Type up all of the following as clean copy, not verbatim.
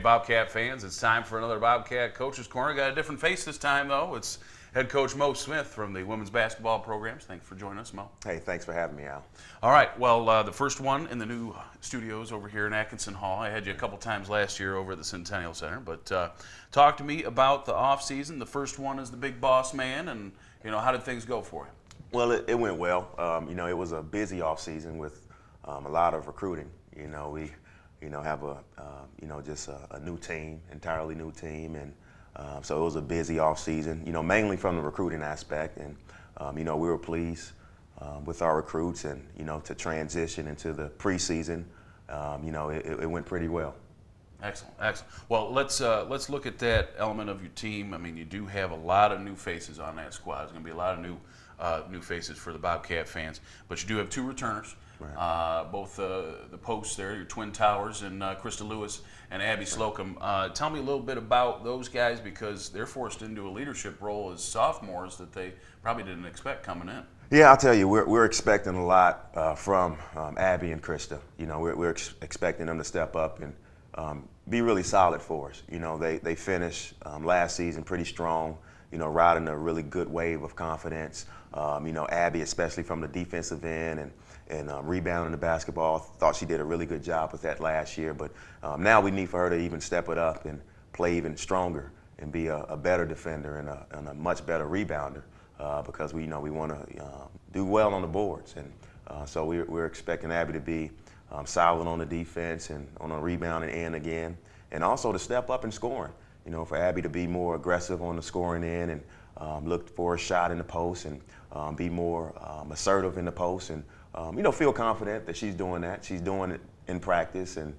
Bobcat fans. It's time for another Bobcat Coach's Corner. Got a different face this time, though. It's head coach Mo Smith from the women's basketball programs. Thanks for joining us, Mo. Hey, thanks for having me, Al. All right, well, the first one in the new studios over here in Atkinson Hall. I had you a couple times last year over at the Centennial Center, but talk to me about the offseason. The first one is the big boss man, and, how did things go for you? Well, it went well. It was a busy offseason with a lot of recruiting. We have a new team, entirely new team, and so it was a busy offseason, mainly from the recruiting aspect. And, we were pleased with our recruits and, to transition into the preseason, it went pretty well. Excellent, excellent. Well, let's look at that element of your team. I mean, you do have a lot of new faces on that squad. There's going to be a lot of new faces for the Bobcat fans, but you do have two returners. Right. Both the posts there, your twin towers, and Krista Lewis and Abby Slocum. Tell me a little bit about those guys, because they're forced into a leadership role as sophomores that they probably didn't expect coming in. Yeah, I'll tell you, we're expecting a lot from Abby and Krista. We're expecting them to step up and be really solid for us. They finished last season pretty strong, riding a really good wave of confidence. Abby, especially from the defensive end and rebounding the basketball, thought she did a really good job with that last year. But now we need for her to even step it up and play even stronger and be a better defender and a much better rebounder, because we want to do well on the boards. And so we're expecting Abby to be solid on the defense and on the rebounding end again, and also to step up in scoring. For Abby to be more aggressive on the scoring end and look for a shot in the post and be more assertive in the post and feel confident that she's doing that. She's doing it in practice, and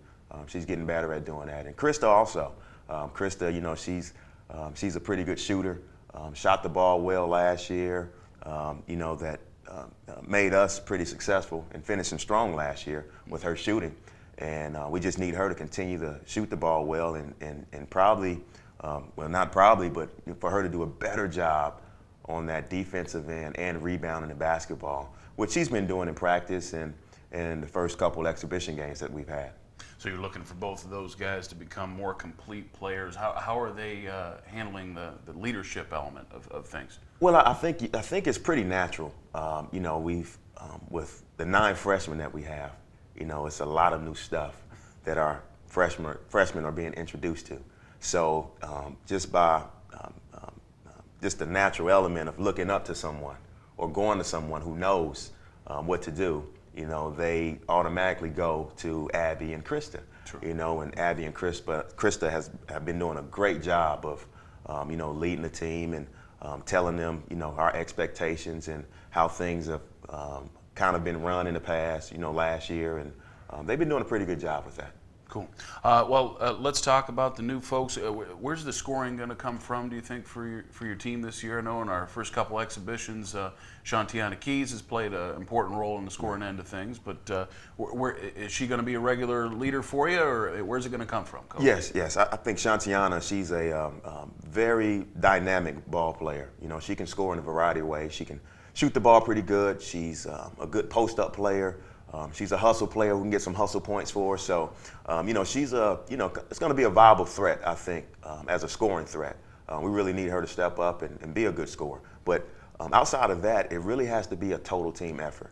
she's getting better at doing that. And Krista also. Krista, she's a pretty good shooter. Shot the ball well last year. That made us pretty successful and finishing strong last year with her shooting. And we just need her to continue to shoot the ball well and probably, not probably, but for her to do a better job on that defensive end and rebounding the basketball, which she's been doing in practice and the first couple exhibition games that we've had. So you're looking for both of those guys to become more complete players. How are they handling the leadership element of things? Well, I think it's pretty natural. We've with the 9 freshmen that we have, it's a lot of new stuff that our freshmen are being introduced to. So just by just the natural element of looking up to someone or going to someone who knows what to do, they automatically go to Abby and Krista. True. And Abby and Krista have been doing a great job of, leading the team and telling them, our expectations and how things have kind of been run in the past, last year, and they've been doing a pretty good job with that. Cool. Let's talk about the new folks. Where's the scoring going to come from, do you think, for your team this year? I know in our first couple exhibitions, Shantiana Keys has played an important role in the scoring end of things, but where is she going to be a regular leader for you, or where's it going to come from, Coach? Yes. I think Shantiana, she's a very dynamic ball player. She can score in a variety of ways. She can shoot the ball pretty good. She's a good post-up player. She's a hustle player who can get some hustle points for us. So, she's it's going to be a viable threat, I think, as a scoring threat. We really need her to step up and be a good scorer. But outside of that, it really has to be a total team effort.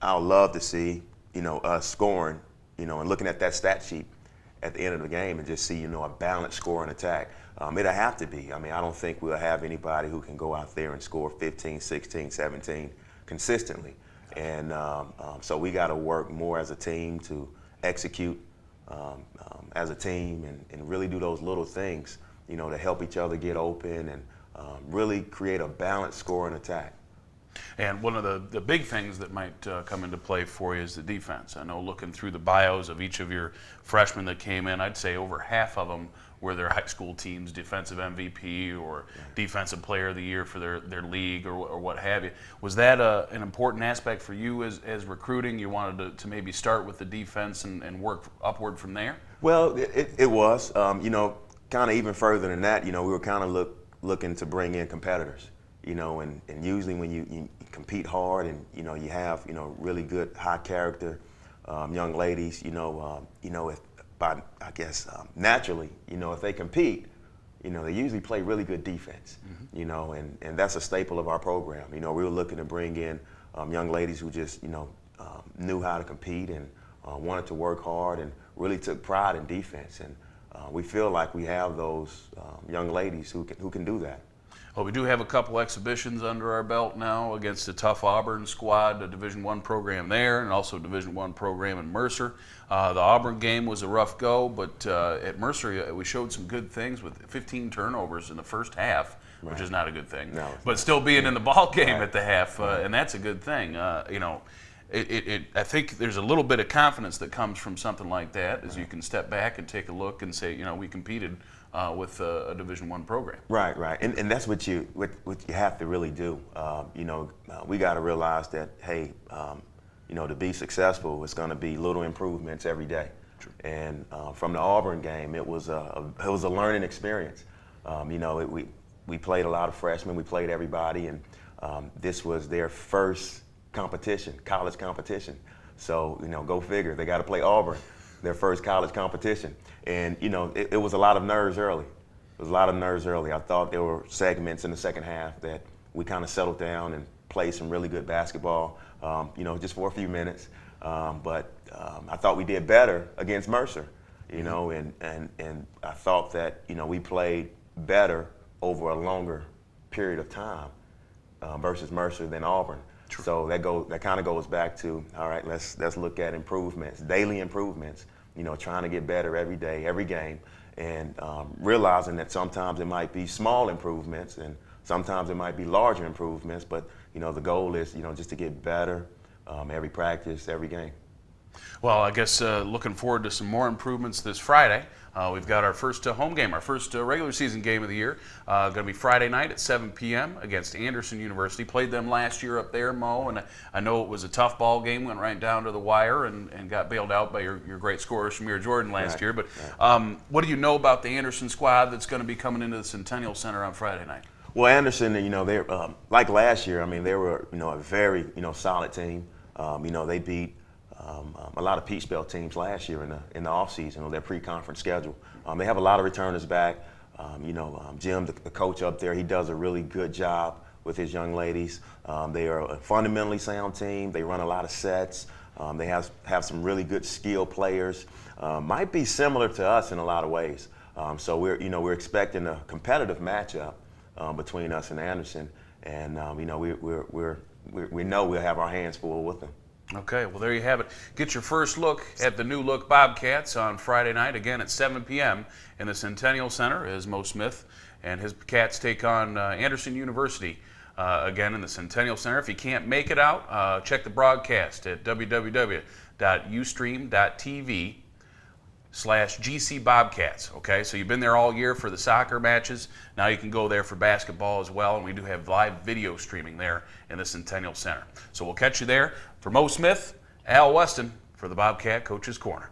I'll love to see, us scoring, and looking at that stat sheet at the end of the game and just see, a balanced scoring attack. It'll have to be. I mean, I don't think we'll have anybody who can go out there and score 15, 16, 17 consistently. And so we got to work more as a team to execute as a team and really do those little things, to help each other get open and really create a balanced scoring attack. And one of the big things that might come into play for you is the defense. I know looking through the bios of each of your freshmen that came in, I'd say over half of them were their high school team's defensive MVP or defensive player of the year for their league or what have you. Was that an important aspect for you as recruiting? You wanted to maybe start with the defense and work upward from there? Well, it was. Kind of even further than that, we were kind of looking to bring in competitors. And usually when you compete hard and you have really good high character young ladies, if by I guess naturally, if they compete, they usually play really good defense. And that's a staple of our program. We were looking to bring in young ladies who just knew how to compete and wanted to work hard and really took pride in defense. And we feel like we have those young ladies who can do that. Well, we do have a couple exhibitions under our belt now against the tough Auburn squad, a Division I program there, and also a Division I program in Mercer. The Auburn game was a rough go, but at Mercer we showed some good things with 15 turnovers in the first half, which is not a good thing. No, but still being in the ball game at the half, and that's a good thing. I think there's a little bit of confidence that comes from something like that, as you can step back and take a look and say, we competed with a Division I program. Right. And that's what you have to really do. We got to realize that, hey, to be successful, it's going to be little improvements every day. True. And from the Auburn game, it was a learning experience. We played a lot of freshmen. We played everybody, and this was their first competition, college competition. So, go figure. They got to play Auburn, their first college competition. And, it was a lot of nerves early. I thought there were segments in the second half that we kind of settled down and played some really good basketball, just for a few minutes. But I thought we did better against Mercer, and I thought that, we played better over a longer period of time versus Mercer than Auburn. True. So that kind of goes back to, all right, let's look at improvements, daily improvements, trying to get better every day, every game, and realizing that sometimes it might be small improvements and sometimes it might be larger improvements, but, the goal is, just to get better every practice, every game. Well, I guess looking forward to some more improvements this Friday. We've got our first home game, our first regular season game of the year. Going to be Friday night at 7 p.m. against Anderson University. Played them last year up there, Mo, and I know it was a tough ball game. Went right down to the wire and got bailed out by your great scorer, Shamir Jordan, last year. But what do you know about the Anderson squad that's going to be coming into the Centennial Center on Friday night? Well, Anderson, they're like last year. I mean, they were, a very, solid team. They beat a lot of Peach Belt teams last year in the offseason, their pre-conference schedule. They have a lot of returners back. Jim, the coach up there, he does a really good job with his young ladies. They are a fundamentally sound team. They run a lot of sets. They have some really good skill players. Might be similar to us in a lot of ways. So we're expecting a competitive matchup between us and Anderson, and we know we'll have our hands full with them. Okay, well, there you have it. Get your first look at the new look Bobcats on Friday night, again at 7 p.m. in the Centennial Center, as Mo Smith and his Cats take on Anderson University again in the Centennial Center. If you can't make it out, check the broadcast at www.ustream.tv/GC Bobcats. Okay, so you've been there all year for the soccer matches. Now you can go there for basketball as well, and we do have live video streaming there in the Centennial Center. So we'll catch you there. For Mo Smith, Al Weston, for the Bobcat Coach's Corner.